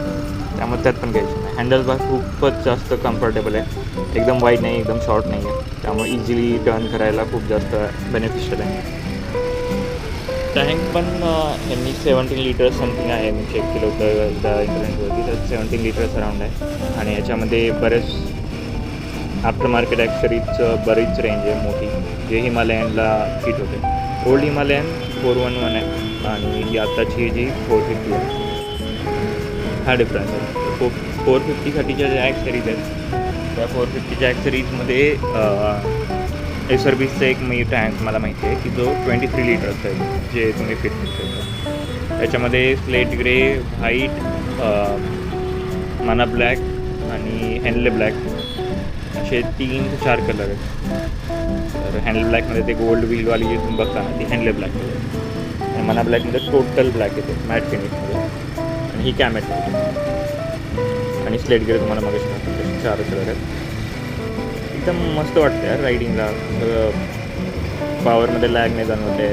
Speaker 1: त्यामुळे त्यात पण घ्यायचं नाही. हँडल बार खूपच जास्त कम्फर्टेबल आहे. एकदम वाईड नाही, एकदम शॉर्ट नाही आहे. त्यामुळे इझिली टर्न करायला खूप जास्त बेनिफिशियल आहे. टँक पण यांनी 17 लिटर्स समथिंग आहे. मी चेक केलं होतं एकदा इंटरनेटवरती, तर 17 लिटर्स अराऊंड आहे. आणि याच्यामध्ये बरेच आफ्टर मार्केट ॲक्सेसरीजचं बरीच रेंज आहे मोठी, जे हिमालयनला फिट होते. ओल्ड हिमालयन 411 आहे आणि ही आत्ताची जी 450 आहे. हा डिफरन्स आहे. 450साठीच्या ज्या ॲक्सेसरीज आहेत त्या 450च्या ॲक्सेसरीजमध्ये SRBचं एक मी टँक मला माहिती आहे की जो 23 लिटर्स आहे जे तुम्ही फिट करू शकता. त्याच्यामध्ये स्लेट ग्रे, व्हाईट, मना ब्लॅक आणि हॅन्डले ब्लॅक असे 3 ते 4 कलर आहेत. तर हँडल ब्लॅकमध्ये ते गोल्ड व्हीलवाली जी तुम्ही बघता ना ती हँडल ब्लॅकमध्ये, आणि मना ब्लॅकमध्ये टोटल ब्लॅक येते मॅट फिनिशमध्ये, आणि ही कॅमेट आणि स्लेट ग्रे तुम्हाला मग 4 कलर आहेत. एकदम मस्त वाटतं यार रायडिंगला. पॉवरमध्ये लॅग नाही जाणवते,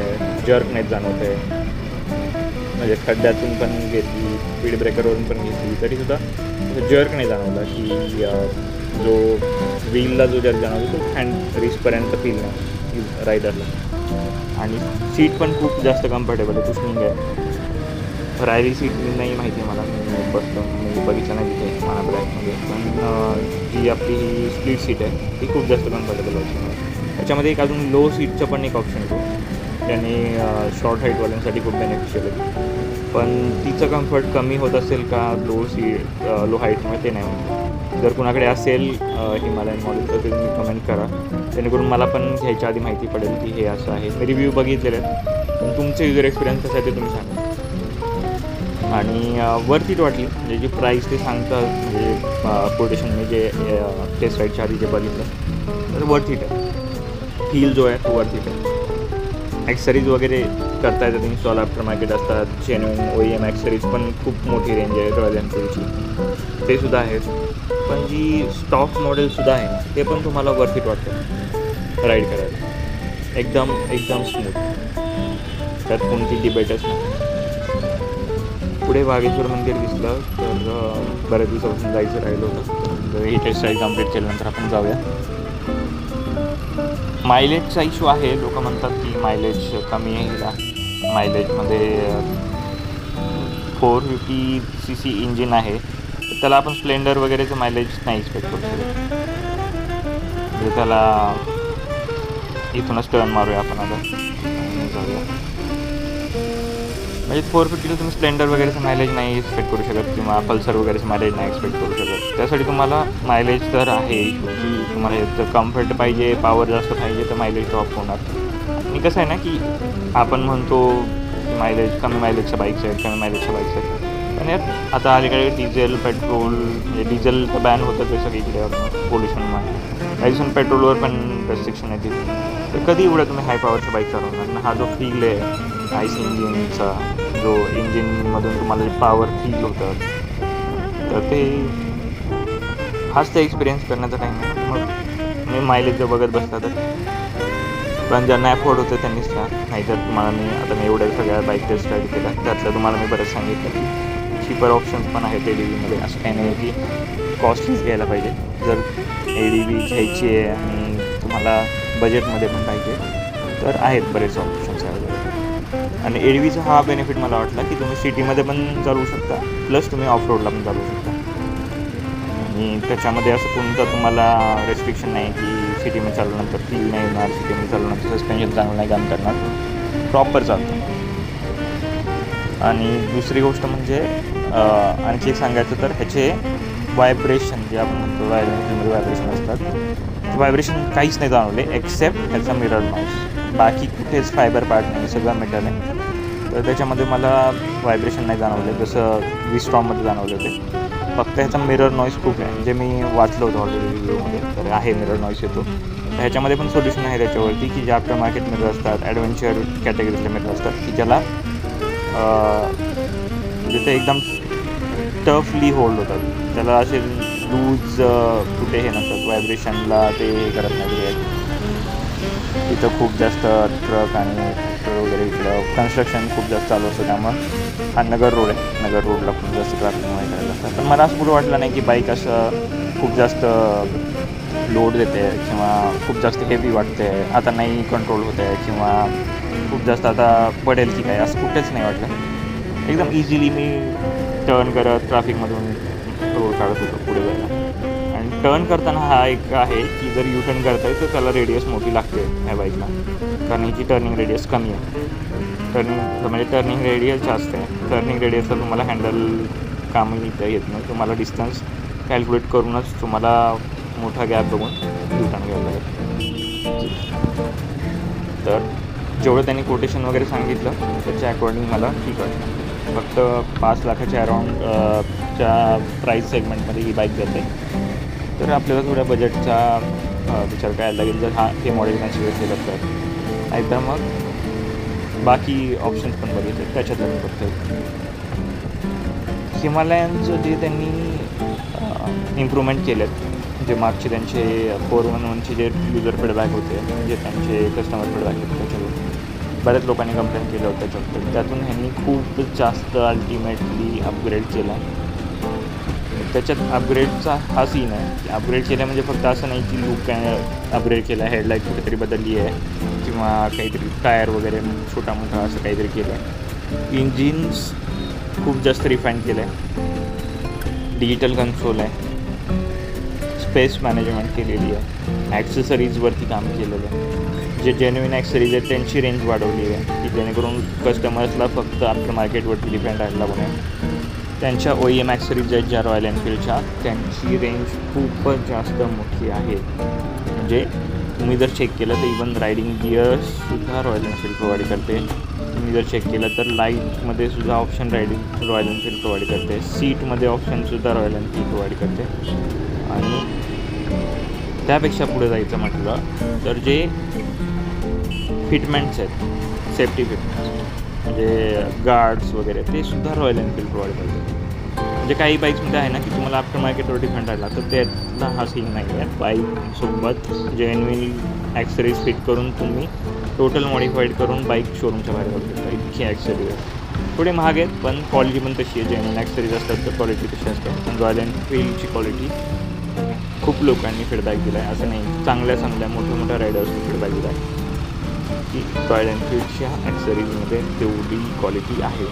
Speaker 1: जर्क नाही जाणवते. म्हणजे खड्ड्यातून पण घेतली, स्पीड ब्रेकरवरून पण घेतली तरीसुद्धा जर्क नाही जाणवला की जो व्हीलला जो जर्क जाणवतो तो हँड रिस्टपर्यंत फील नाही रायडरला. आणि सीट पण खूप जास्त कम्फर्टेबल आहे, कुशनिंग आहे. रायली सीट नाही माहिती आहे मला, मी बसतो मी बघितलं नाही तिथे मला ब्लॅकमध्ये, पण जी आपली ही स्प्लिट सीट आहे ती खूप जास्त कम्फर्टेबल वाटते. त्याच्यामध्ये एक अजून लो सीटचं पण एक ऑप्शन येतो, त्याने शॉर्ट हाईटवाल्यांसाठी खूप बेनिफिशियल आहे. पण तिचं कम्फर्ट कमी होत असेल का लो हाईटमुळे ते नाही होत. जर कुणाकडे असेल हिमालयन मॉडेल तर ते तुम्ही कमेंट करा, जेणेकरून मला पण घ्यायच्या आधी माहिती पडेल की हे असं आहे. मी रिव्ह्यू बघितलेले आहेत, पण तुमचे युजर एक्सपिरियन्स कसं आहे ते तुम्ही सांगा. आणि वर्थ इट वाटली, म्हणजे जी प्राईस ते सांगतात, म्हणजे कोटेशन मी जे टेस्ट राईडच्या आधी जे बघितलं तर वर्थ इट आहे. फील जो आहे तो वर्थ इट आहे. ॲक्सेसरीज वगैरे करता येतात, इन्स्टॉल आफ्टर मार्केट असतात, जेन्युइन OEM ॲक्सेसरीज पण खूप मोठी रेंज आहे रॉयल एनफिल्डची, ते सुद्धा आहेत. पण जी स्टॉक मॉडेलसुद्धा आहे ना ते पण तुम्हाला वर्थ इट वाटतं राईड करायला. एकदम स्मूथ, त्यात कोणती डिबेटच नाही. पुढे वागेश्वर मंदिर दिसलं तर बऱ्याच दिवसापासून जायचं राहिलं होतं, तर ही टेस्ट राईड कंप्लीट केल्यानंतर आपण जाऊया. मायलेजचा इश्यू आहे, लोक म्हणतात की मायलेज कमी आहे हिला. मायलेजमध्ये 450cc इंजिन आहे, तर त्याला आपण स्प्लेंडर वगैरेचं मायलेज नाही एक्सपेक्ट करू शकतो. म्हणजे त्याला इथूनच टर्न मारूया आपण आता आणि जाऊया. म्हणजे 450ला तुम्ही स्प्लेंडर वगैरेचं मायलेज नाही एक्सपेक्ट करू शकत किंवा पल्सर वगैरेचं मायलेज नाही एक्सपेक्ट करू शकत. त्यासाठी तुम्हाला मायलेज तर आहे की तुम्हाला जर कम्फर्ट पाहिजे, पॉवर जास्त पाहिजे तर मायलेज ड्रॉप होणार. आणि कसं आहे ना की आपण म्हणतो मायलेज कमी मायलेजच्या बाईक्स आहेत, कमी मायलेजच्या बाईक्स आहेत, पण यार आता अलीकडे डिझेल पेट्रोल म्हणजे डिझेल तर बॅन होतं ते सगळीकडे पोल्युशनमुळे. काही दिवसांनी पेट्रोलवर पण रेस्ट्रिक्शन येतील. तर कधी एवढं तुम्ही हाय पॉवरच्या बाईक चालवणार ना. हा जो फील आहे आयस इंजिनचा, जो इंजिनमधून तुम्हाला जे पॉवर फील होतं, तर ते हाच ते एक्सपिरियन्स करण्याचा टाईम आहे. मग मी मायलेज जर बघत बसला तर पण ज्यांना अफोर्ड होतं त्यांनीच घ्या. नाहीतर तुम्हाला मी एवढ्या सगळ्या बाईक टेस्ट स्टार्ट केल्या, त्यातलं तुम्हाला मी बरंच सांगितलं की चीपर ऑप्शन्स पण आहेत ADVमध्ये. असं काही नाही की कॉस्टलीच घ्यायला पाहिजे. जर ADV घ्यायची आहे आणि तुम्हाला बजेटमध्ये पण पाहिजे तर आहेत बरेच ऑप्शन्स अवेलेबल. आणि ADVचा हा बेनिफिट मला वाटला की तुम्ही सिटीमध्ये पण चालवू शकता, प्लस तुम्ही ऑफ रोडला पण चालवू शकता. आणि त्याच्यामध्ये असं कोणतं तुम्हाला रेस्ट्रिक्शन नाही की सिटीमध्ये चालवल्यानंतर फील नाही येणार, सिटीमध्ये चालवल्यानंतर सस्पेन्शन चांगलं नाही काम करणार, प्रॉपर चालतं. आणि दुसरी गोष्ट म्हणजे आणखी एक सांगायचं तर ह्याचे व्हायब्रेशन जे आपण म्हणतो रॉयल एनफिल्डमध्ये व्हायब्रेशन असतात, व्हायब्रेशन काहीच नाही जाणवले एक्सेप्ट ह्याचा मिरर नॉईस. बाकी कुठेच फायबर पार्ट नाही, सगळं मेटल आहे. तर त्याच्यामध्ये मला व्हायब्रेशन नाही जाणवले जसं V-Stormमध्ये जाणवले होते. फक्त ह्याचा मिरर नॉईस खूप आहे, जे मी वाचलं होतं ऑलरेडी व्हिडिओमध्ये, तर आहे मिरर नॉईस येतो. तर ह्याच्यामध्ये पण सोल्युशन आहे त्याच्यावरती की जे आफ्टर मार्केट मिरर असतात, ॲडव्हेंचर कॅटेगरीतले मिरर असतात की ज्याला म्हणजे ते एकदम टफली होल्ड होतात, त्याला असे लूज कुठे हे नसतात, व्हायब्रेशनला ते हे करत नाही. तिथं खूप जास्त ट्रक आणि वगैरे इकडं कन्स्ट्रक्शन खूप जास्त चालू असतं, त्यामुळं हा नगर रोड आहे, नगर रोडला खूप जास्त ट्रॅफिक वगैरे करायला असतात. पण मला असं कुठं वाटलं नाही की बाईक असं खूप जास्त लोड देते किंवा खूप जास्त हेवी वाटते, आता नाही कंट्रोल होते किंवा खूप जास्त आता पडेल की काय, असं कुठेच नाही वाटलं. एकदम इझिली मी टर्न करत ट्रॅफिकमधून रोड काढत होतो पुढे जायला. आणि टर्न करताना हा एक आहे की जर यू टर्न करताय तर त्याला रेडियस मोठी लागते ह्या बाईकला, कारण याची टर्निंग रेडियस कमी आहे. म्हणजे टर्निंग रेडियस जास्त आहे. टर्निंग रेडियसला तुम्हाला हँडल कामं येत नाही, तुम्हाला डिस्टन्स कॅल्क्युलेट करूनच तुम्हाला मोठा गॅप बघून यू टर्न घ्यायला लागेल. तर जेवढं त्यांनी कोटेशन वगैरे सांगितलं त्याच्या अकॉर्डिंग मला ठीक वाटलं. फक्त 5 लाखाच्या अराउंड च्या प्राईस सेगमेंटमध्ये ही बाईक जाते. तर आपल्याला थोड्या बजेटचा विचार करायला लागेल जर हे मॉडेल कन्सिडर केलं तर. नाहीतर मग बाकी ऑप्शन्स पण बघितले त्याच्यात मी बघतो. हिमालयनचं जे त्यांनी इम्प्रूव्हमेंट केलेत, जे मागचे त्यांचे 411चे जे युजर फीडबॅक होते, जे त्यांचे कस्टमर फीडबॅक होते, त्याच्यावर बऱ्याच लोकांनी कंप्लेंट केलं होतं त्याच्याबद्दल. त्यातून ह्यांनी खूप जास्त अल्टिमेटली अपग्रेड केला. त्याच्यात अपग्रेडचा हा सीन आहे की अपग्रेड केलं म्हणजे फक्त असं नाही की लूक अपग्रेड केला, हेडलाईट कुठेतरी बदलली आहे किंवा काहीतरी टायर वगैरे छोटा मोठा असं काहीतरी केलं आहे. इंजिन्स खूप जास्त रिफाईन केलं आहे, डिजिटल कन्सोल आहे, स्पेस मॅनेजमेंट केलेली आहे, ॲक्सेसरीजवरती काम केलेलं आहे. जे जेन्युइन ॲक्सेसरीज आहेत त्यांची रेंज वाढवली आहे की जेणेकरून कस्टमर्सला फक्त आफ्टर मार्केटवरती डिपेंड राहायला लागू नये. त्यांच्या OEM ॲक्सेसरीज आहेत ज्या रॉयल एनफिल्डच्या, त्यांची रेंज खूपच जास्त मोठी आहे. म्हणजे तुम्ही जर चेक केलं तर इवन रायडिंग गिअर्ससुद्धा रॉयल एनफिल्ड प्रोव्हाइड करते. तुम्ही जर चेक केलं तर लाईटमध्ये सुद्धा ऑप्शन रॉयल एनफिल्ड प्रोव्हाइड करते. सीटमध्ये ऑप्शनसुद्धा रॉयल एनफिल्ड प्रोव्हाइड करते. आणि त्यापेक्षा पुढे जायचं म्हटलं तर जे फिटमेंट्स आहेत, सेफ्टी फिटमेंट्स म्हणजे गार्ड्स वगैरे, ते सुद्धा रॉयल एनफिल्ड प्रोव्हाइड करते. म्हणजे काही बाईक्समध्ये आहे ना की तुम्हाला आफ्टर मार्केटवर डिपेंड राहिला तर त्यातला हा सीन नाही आहे. बाईकसोबत जेन्युइन ॲक्सेसरीज फिट करून तुम्ही टोटल मॉडिफाईड करून बाईक शोरूमच्या बाहेर जाऊ शकता. इतकी ॲक्सेसरीज आहे. थोडे महाग आहेत पण क्वालिटी पण तशी आहे. जेन्युइन ॲक्सेसरीज असतात तर क्वालिटी तशी असते. पण रॉयल एनफिल्डची क्वालिटी खूप लोकांनी फीडबॅक दिला आहे, असं नाही, चांगल्या मोठ्या रायडर्सनी फीडबॅक दिला आहे की रॉयल एनफिल्डच्या ॲक्सेसरीजमध्ये तेवढी क्वालिटी आहे.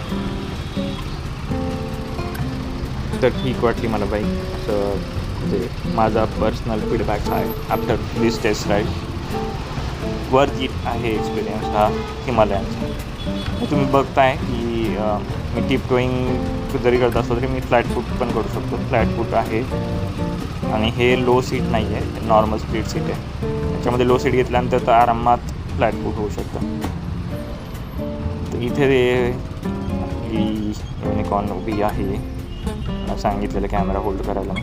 Speaker 1: तर ठीक वाटली मला बाईक. असं म्हणजे माझा पर्सनल फीडबॅक आहे after this test ride. Worth it आहे एक्सपिरियन्स हा हिमालयनचा. तुम्ही बघताय की मी टिप टोईंग जरी करत असलो तरी मी फ्लॅट फूट पण करू शकतो. फ्लॅट फूट आहे आणि हे लो सीट नाही आहे, नॉर्मल स्प्लिट सीट आहे. त्याच्यामध्ये लो सीट घेतल्यानंतर तर आरामात फ्लॅट फूट होऊ शकतं. तर इथे आपली युनिकॉर्न उभी आहे, सांगितलेलं कॅमेरा होल्ड करायला.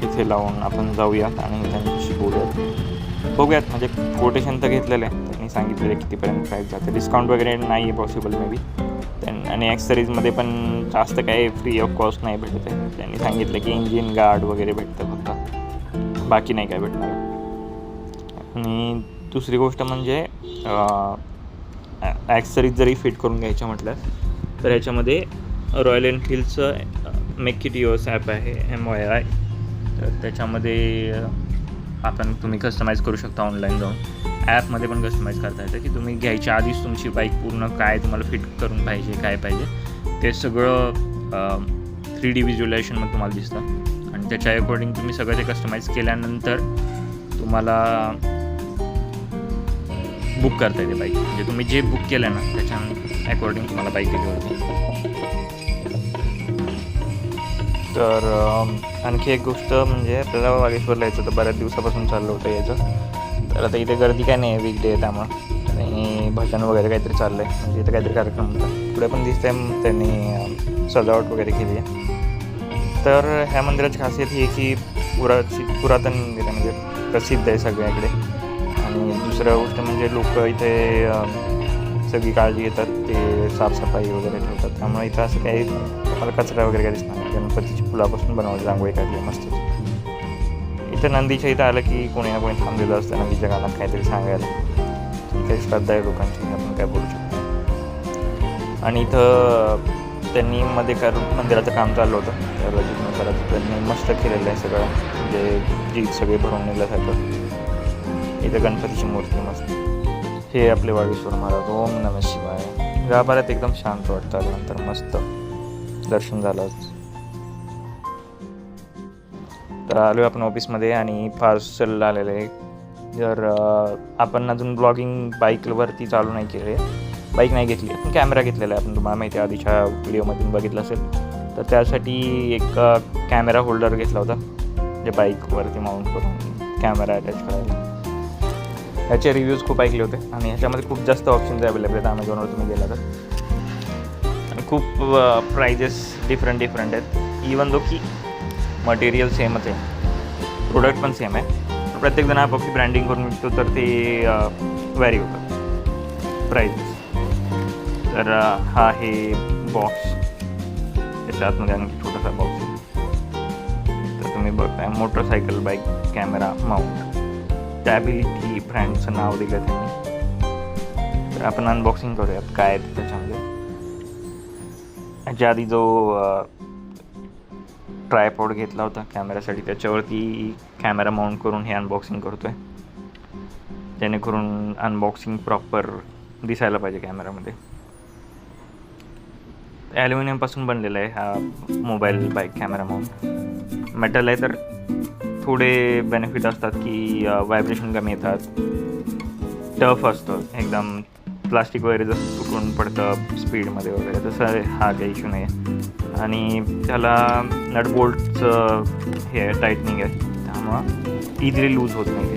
Speaker 1: इथे लावून आपण जाऊयात आणि त्यांच्याशी बोलूयात, बघूयात. म्हणजे कोटेशन तर घेतलेलं आहे, त्यांनी सांगितलेलं कितीपर्यंत प्राईस जाते. डिस्काउंट वगैरे नाही आहे पॉसिबल मे बी. आणि ॲक्सेसरीजमध्ये पण जास्त काही फ्री ऑफ कॉस्ट नाही भेटत आहे. त्यांनी सांगितलं की इंजिन गार्ड वगैरे भेटतं फक्त, बाकी नाही काय भेटणार. आणि दुसरी गोष्ट म्हणजे ॲक्सेसरीज जरी फिट करून घ्यायच्या म्हटलं तर ह्याच्यामध्ये रॉयल एनफिल्डचं मेक इट युअर्स ॲप आहे, MYI. तर त्याच्यामध्ये तुम्ही कस्टमाइज करू शकता ऑनलाईन जाऊन. ॲपमध्ये पण कस्टमाइज करता येतं की तुम्ही घ्यायच्या आधीच तुमची बाईक पूर्ण काय तुम्हाला फिट करून पाहिजे, काय पाहिजे ते सगळं 3D व्हिज्युअलायझेशनमध्ये तुम्हाला दिसतं. आणि त्याच्या अकॉर्डिंग तुम्ही सगळं ते कस्टमाइज केल्यानंतर तुम्हाला बुक करता येते बाईक. म्हणजे तुम्ही जे बुक केलं ना त्याच्या अकॉर्डिंग तुम्हाला बाईक डिलिव्हर होते. तर आणखी एक गोष्ट म्हणजे आपल्याला वागेश्वरला यायचं तर बऱ्याच दिवसापासून चाललं होतं यायचं. तर आता इथे गर्दी काय नाही आहे, वीकडे आहे त्यामुळं. आणि भजन वगैरे काहीतरी चाललं आहे, म्हणजे इथं काहीतरी कार्यक्रम होता. पुढे पण दिसतंय त्यांनी सजावट वगैरे केली आहे. तर ह्या मंदिराची खासियत ही आहे की पुरातन मंदिर आहे, म्हणजे प्रसिद्ध आहे सगळ्याकडे. आणि दुसरं गोष्ट म्हणजे लोक इथे सगळी काळजी घेतात, ते साफसफाई वगैरे ठेवतात. त्यामुळे इथं असं काही मला कचरा वगैरे काही दिसणार नाही. गणपतीची फुलापासून बनवली रांगोळी काढली मस्त. इथं नंदीच्या इथं आलं की कोणी ना कोणी थांबलेलं असतं नंदीच्या गाण्यात काहीतरी सांगायला. काही श्रद्धा आहे लोकांची, आपण काय बोलू शकतो. आणि इथं त्यांनी मध्ये मंदिराचं काम चाललं होतं, त्या रजितनुसाराचं त्यांनी मस्त केलेलं आहे सगळं, म्हणजे जीत सगळे भरून नेल्यासारखं. इथं गणपतीची मूर्ती मस्त. हे आपले वागेश्वर महाराज. ओम नमः शिवाय. गाभाऱ्यात एकदम शांत वाटतं. आल्यानंतर मस्त दर्शन झालं. तर आलो आपण ऑफिसमध्ये आणि पार्सल आलेलं आहे. जर आपण अजून ब्लॉगिंग बाईकवरती चालू नाही केले, बाईक नाही घेतली, पण कॅमेरा घेतलेला आहे. आपण तुम्हाला माहिती आहे आधीच्या व्हिडिओमधून बघितलं असेल. तर त्यासाठी एक कॅमेरा होल्डर घेतला होता, जे बाईकवरती माउंट करून कॅमेरा अटॅच करायला. ह्याचे रिव्ह्यूज खूप ऐकले होते आणि ह्याच्यामध्ये खूप जास्त ऑप्शन्स अवेलेबल आहेत Amazonवर तुम्ही गेला तर. आणि खूप प्राइजेस डिफरंट आहेत. इवन दो की मटेरियल सेमच आहे, प्रोडक्ट पण सेम आहे, पण प्रत्येकजण आपापली ब्रँडिंग करून विकतो, तर ते व्हॅरी होतं प्राइजेस. तर हा आहे बॉक्स, त्याच्या आतमध्ये आणखी छोटासा बॉक्स आहे. तर तुम्ही बघताय motorcycle bike camera mount, stability ब्रँडचं नाव दिलं त्यांनी. तर आपण अनबॉक्सिंग करूयात काय आहे त्याच्यामध्ये. ह्याच्या आधी जो ट्रायपॉड घेतला होता कॅमेऱ्यासाठी, त्याच्यावरती कॅमेरा माउंट करून हे अनबॉक्सिंग करतो आहे, जेणेकरून अनबॉक्सिंग प्रॉपर दिसायला पाहिजे कॅमेरामध्ये. ॲल्युमिनियमपासून बनलेला आहे हा mobile bike camera mount. Metal आहे तर थोडे बेनिफिट असतात की व्हायब्रेशन कमी येतात, टफ असतं एकदम. प्लास्टिक वगैरे जसं तुटून पडतं स्पीडमध्ये वगैरे, तसं हा काही इश्यू नाही आहे. आणि त्याला नट बोल्टचं हे टाईटनिंग आहे, त्यामुळं इझिली लूज होत नाही ते.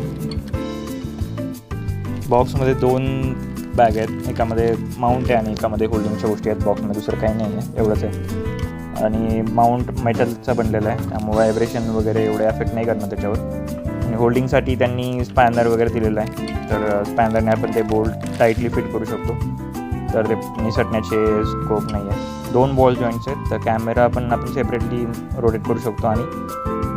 Speaker 1: बॉक्समध्ये 2 बॅग आहेत, एकामध्ये माउंट आहे आणि एकामध्ये होल्डिंगच्या गोष्टी आहेत. बॉक्समध्ये दुसरं काही नाही आहे, एवढंच आहे. आणि माउंट मेटलचा बनलेला आहे, त्यामुळे व्हायब्रेशन वगैरे एवढे अफेक्ट नाही करणार त्याच्यावर. आणि होल्डिंगसाठी त्यांनी स्पॅनर वगैरे दिलेलं आहे, तर स्पॅनरने आपण ते बोल्ट टाईटली फिट करू शकतो, तर ते निसटण्याचे स्कोप नाही आहे. 2 बॉल जॉईंट्स आहेत, तर कॅमेरा आपण सेपरेटली रोटेट करू शकतो आणि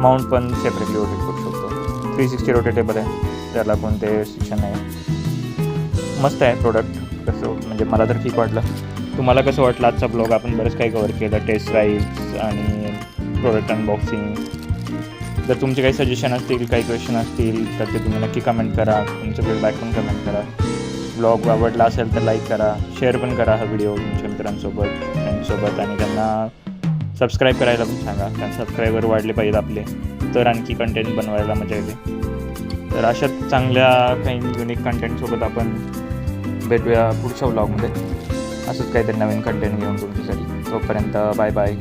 Speaker 1: माउंट पण सेपरेटली रोटेट करू शकतो. 360 रोटेटेबल आहे, त्याला कोणते रिस्ट्रिक्शन नाही. मस्त आहे प्रोडक्ट. कसं म्हणजे मला तर ठीक वाटलं. तुम्हाला कसं वाटलं आजचा ब्लॉग? आपण बरंच काही कवर केलं, टेस्ट राईड्स आणि प्रोडक्ट अनबॉक्सिंग. जर तुमचे काही सजेशन असतील, काही क्वेश्चन असतील, तर ते तुम्ही नक्की कमेंट करा. तुमचं फीडबॅक पण कमेंट करा. ब्लॉग आवडला असेल तर लाईक करा, शेअर पण करा हा व्हिडिओ तुमच्या मित्रांसोबत, फ्रेंड्ससोबत, आणि त्यांना
Speaker 4: सबस्क्राईब करायला पण सांगा, कारण सबस्क्रायबर वाढले पाहिजेत आपले, तर आणखी कंटेंट बनवायला मजा येते. तर अशाच चांगल्या काही युनिक कंटेंटसोबत आपण भेटूया पुढच्या व्लॉगमध्ये, असंच काहीतरी नवीन कंटेंट घेऊन तुमच्यासाठी. तोपर्यंत बाय बाय.